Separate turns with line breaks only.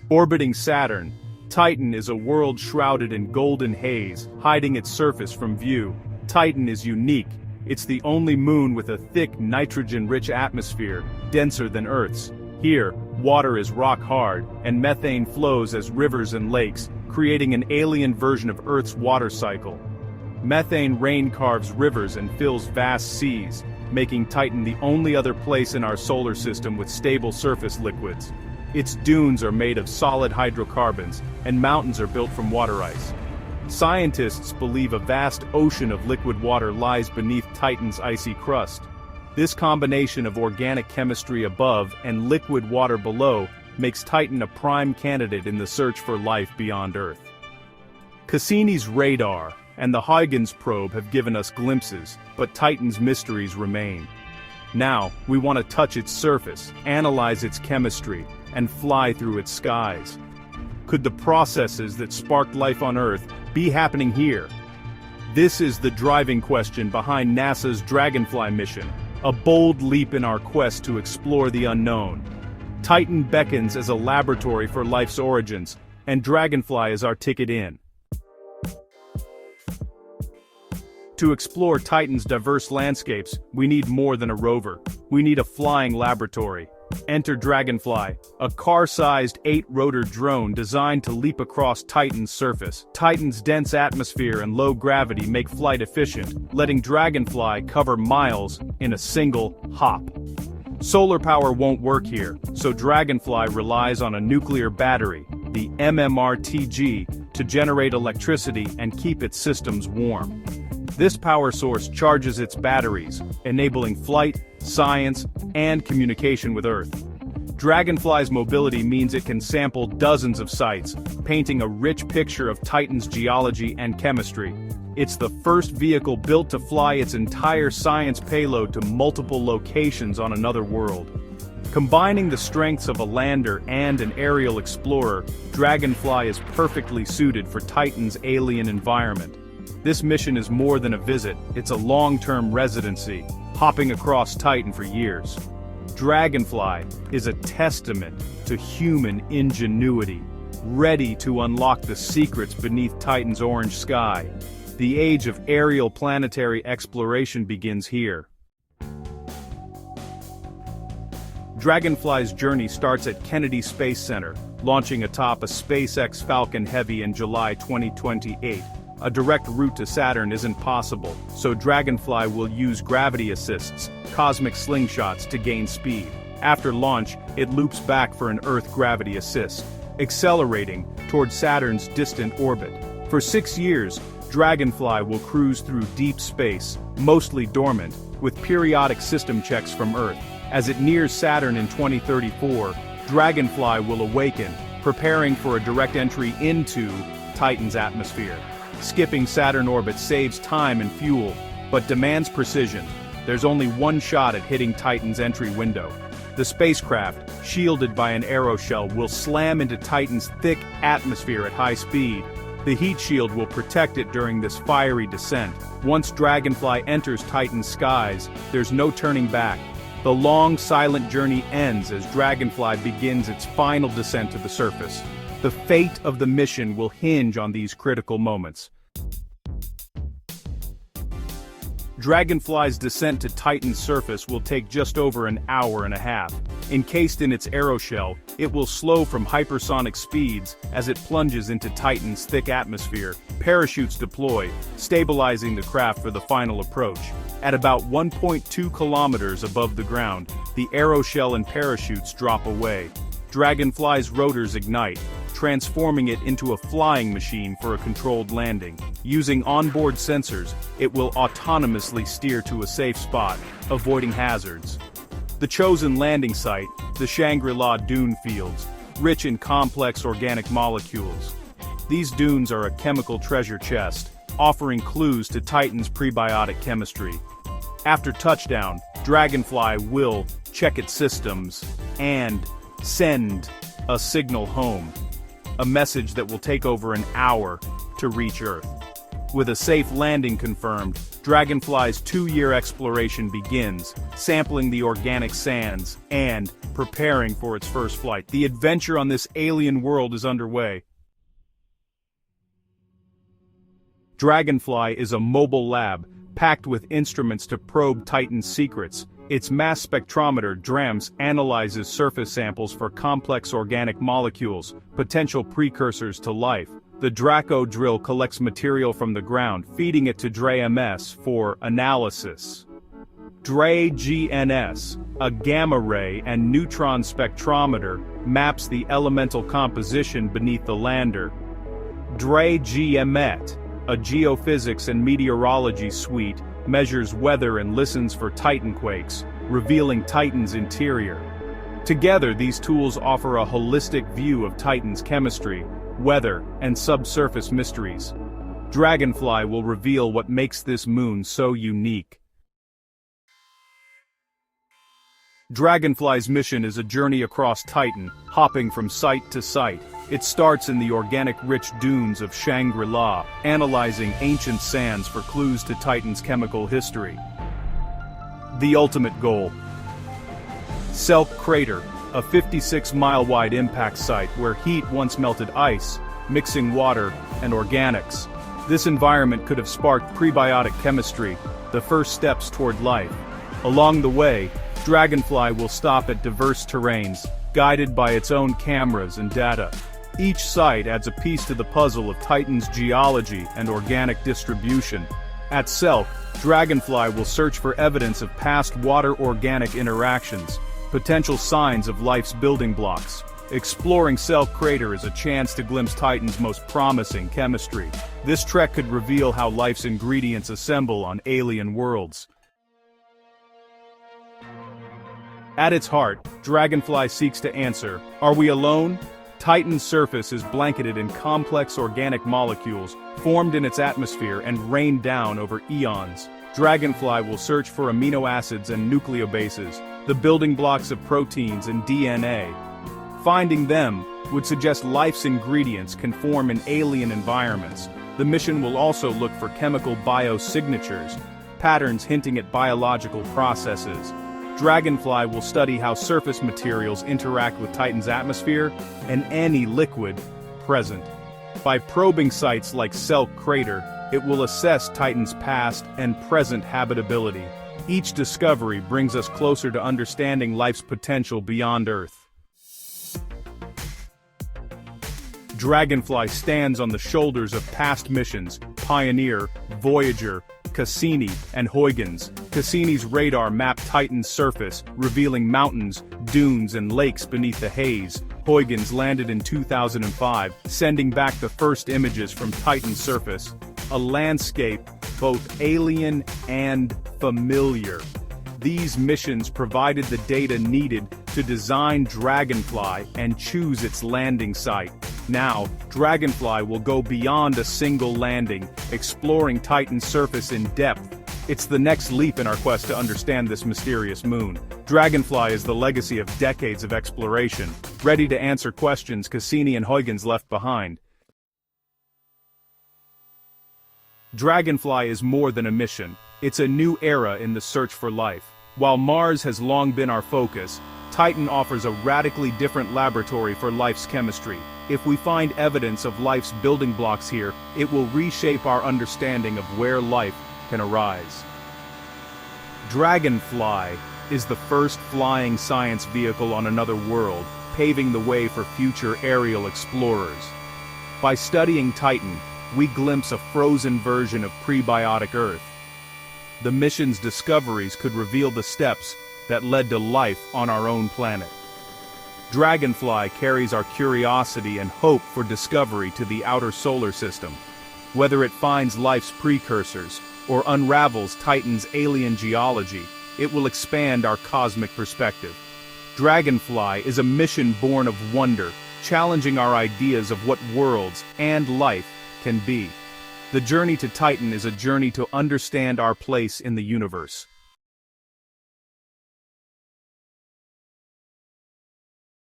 Orbiting Saturn, Titan is a world shrouded in golden haze, hiding its surface from view. Titan is unique. It's the only moon with a thick, nitrogen-rich atmosphere, denser than Earth's. Here, water is rock-hard, and methane flows as rivers and lakes, creating an alien version of Earth's water cycle. Methane rain carves rivers and fills vast seas, making Titan the only other place in our solar system with stable surface liquids. Its dunes are made of solid hydrocarbons, and mountains are built from water ice. Scientists believe a vast ocean of liquid water lies beneath Titan's icy crust. This combination of organic chemistry above and liquid water below makes Titan a prime candidate in the search for life beyond Earth. Cassini's radar and the Huygens probe have given us glimpses, but Titan's mysteries remain. Now, we want to touch its surface, analyze its chemistry, and fly through its skies. Could the processes that sparked life on Earth be happening here? This is the driving question behind NASA's Dragonfly mission, a bold leap in our quest to explore the unknown. Titan beckons as a laboratory for life's origins, and Dragonfly is our ticket in. To explore Titan's diverse landscapes, we need more than a rover. We need a flying laboratory. Enter Dragonfly, a car-sized 8-rotor drone designed to leap across Titan's surface. Titan's dense atmosphere and low gravity make flight efficient, letting Dragonfly cover miles in a single hop. Solar power won't work here, so Dragonfly relies on a nuclear battery, the MMRTG, to generate electricity and keep its systems warm. This power source charges its batteries, enabling flight, science, and communication with Earth. Dragonfly's mobility means it can sample dozens of sites, painting a rich picture of Titan's geology and chemistry. It's the first vehicle built to fly its entire science payload to multiple locations on another world. Combining the strengths of a lander and an aerial explorer, Dragonfly is perfectly suited for Titan's alien environment. This mission is more than a visit, it's a long-term residency, hopping across Titan for years. Dragonfly is a testament to human ingenuity, ready to unlock the secrets beneath Titan's orange sky. The age of aerial planetary exploration begins here. Dragonfly's journey starts at Kennedy Space Center, launching atop a SpaceX Falcon Heavy in July 2028. A direct route to Saturn isn't possible, so Dragonfly will use gravity assists, cosmic slingshots to gain speed. After launch, it loops back for an Earth gravity assist, accelerating toward Saturn's distant orbit. For 6 years, Dragonfly will cruise through deep space, mostly dormant, with periodic system checks from Earth. As it nears Saturn in 2034, Dragonfly will awaken, preparing for a direct entry into Titan's atmosphere. Skipping Saturn orbit saves time and fuel, but demands precision. There's only one shot at hitting Titan's entry window. The spacecraft, shielded by an aeroshell, will slam into Titan's thick atmosphere at high speed. The heat shield will protect it during this fiery descent. Once Dragonfly enters Titan's skies, there's no turning back. The long, silent journey ends as Dragonfly begins its final descent to the surface. The fate of the mission will hinge on these critical moments. Dragonfly's descent to Titan's surface will take just over an hour and a half. Encased in its aeroshell, it will slow from hypersonic speeds as it plunges into Titan's thick atmosphere. Parachutes deploy, stabilizing the craft for the final approach. At about 1.2 kilometers above the ground, the aeroshell and parachutes drop away. Dragonfly's rotors ignite, transforming it into a flying machine for a controlled landing. Using onboard sensors, it will autonomously steer to a safe spot, avoiding hazards. The chosen landing site, the Shangri-La Dune Fields, rich in complex organic molecules. These dunes are a chemical treasure chest, offering clues to Titan's prebiotic chemistry. After touchdown, Dragonfly will check its systems and send a signal home. A message that will take over an hour to reach Earth. With a safe landing confirmed, Dragonfly's 2-year exploration begins, sampling the organic sands and preparing for its first flight. The adventure on this alien world is underway. Dragonfly is a mobile lab, packed with instruments to probe Titan's secrets. Its mass spectrometer, DRAMS, analyzes surface samples for complex organic molecules, potential precursors to life. The Draco drill collects material from the ground, feeding it to DRAMS for analysis. DRA-GNS, a gamma-ray and neutron spectrometer, maps the elemental composition beneath the lander. DRA-GMET, a geophysics and meteorology suite, measures weather and listens for Titan quakes, revealing Titan's interior. Together, these tools offer a holistic view of Titan's chemistry, weather, and subsurface mysteries. Dragonfly will reveal what makes this moon so unique. Dragonfly's mission is a journey across Titan, hopping from site to site. It starts in the organic-rich dunes of Shangri-La, analyzing ancient sands for clues to Titan's chemical history. The ultimate goal. Selk Crater, a 56-mile-wide impact site where heat once melted ice, mixing water and organics. This environment could have sparked prebiotic chemistry, the first steps toward life. Along the way, Dragonfly will stop at diverse terrains, guided by its own cameras and data. Each site adds a piece to the puzzle of Titan's geology and organic distribution. At Selk, Dragonfly will search for evidence of past water-organic interactions, potential signs of life's building blocks. Exploring Selk Crater is a chance to glimpse Titan's most promising chemistry. This trek could reveal how life's ingredients assemble on alien worlds. At its heart, Dragonfly seeks to answer, are we alone? Titan's surface is blanketed in complex organic molecules, formed in its atmosphere and rained down over eons. Dragonfly will search for amino acids and nucleobases, the building blocks of proteins and DNA. Finding them would suggest life's ingredients can form in alien environments. The mission will also look for chemical biosignatures, patterns hinting at biological processes. Dragonfly will study how surface materials interact with Titan's atmosphere and any liquid present. By probing sites like Selk Crater, it will assess Titan's past and present habitability. Each discovery brings us closer to understanding life's potential beyond Earth. Dragonfly stands on the shoulders of past missions, Pioneer, Voyager, Cassini, and Huygens. Cassini's radar mapped Titan's surface, revealing mountains, dunes, and lakes beneath the haze. Huygens landed in 2005, sending back the first images from Titan's surface, a landscape both alien and familiar. These missions provided the data needed to design Dragonfly and choose its landing site. Now, Dragonfly will go beyond a single landing, exploring Titan's surface in depth. It's the next leap in our quest to understand this mysterious moon. Dragonfly is the legacy of decades of exploration, ready to answer questions Cassini and Huygens left behind. Dragonfly is more than a mission. It's a new era in the search for life. While Mars has long been our focus, Titan offers a radically different laboratory for life's chemistry. If we find evidence of life's building blocks here, it will reshape our understanding of where life can arise. Dragonfly is the first flying science vehicle on another world, paving the way for future aerial explorers. By studying Titan, we glimpse a frozen version of prebiotic Earth. The mission's discoveries could reveal the steps that led to life on our own planet. Dragonfly carries our curiosity and hope for discovery to the outer solar system. Whether it finds life's precursors or unravels Titan's alien geology, it will expand our cosmic perspective. Dragonfly is a mission born of wonder, challenging our ideas of what worlds and life can be. The journey to Titan is a journey to understand our place in the universe.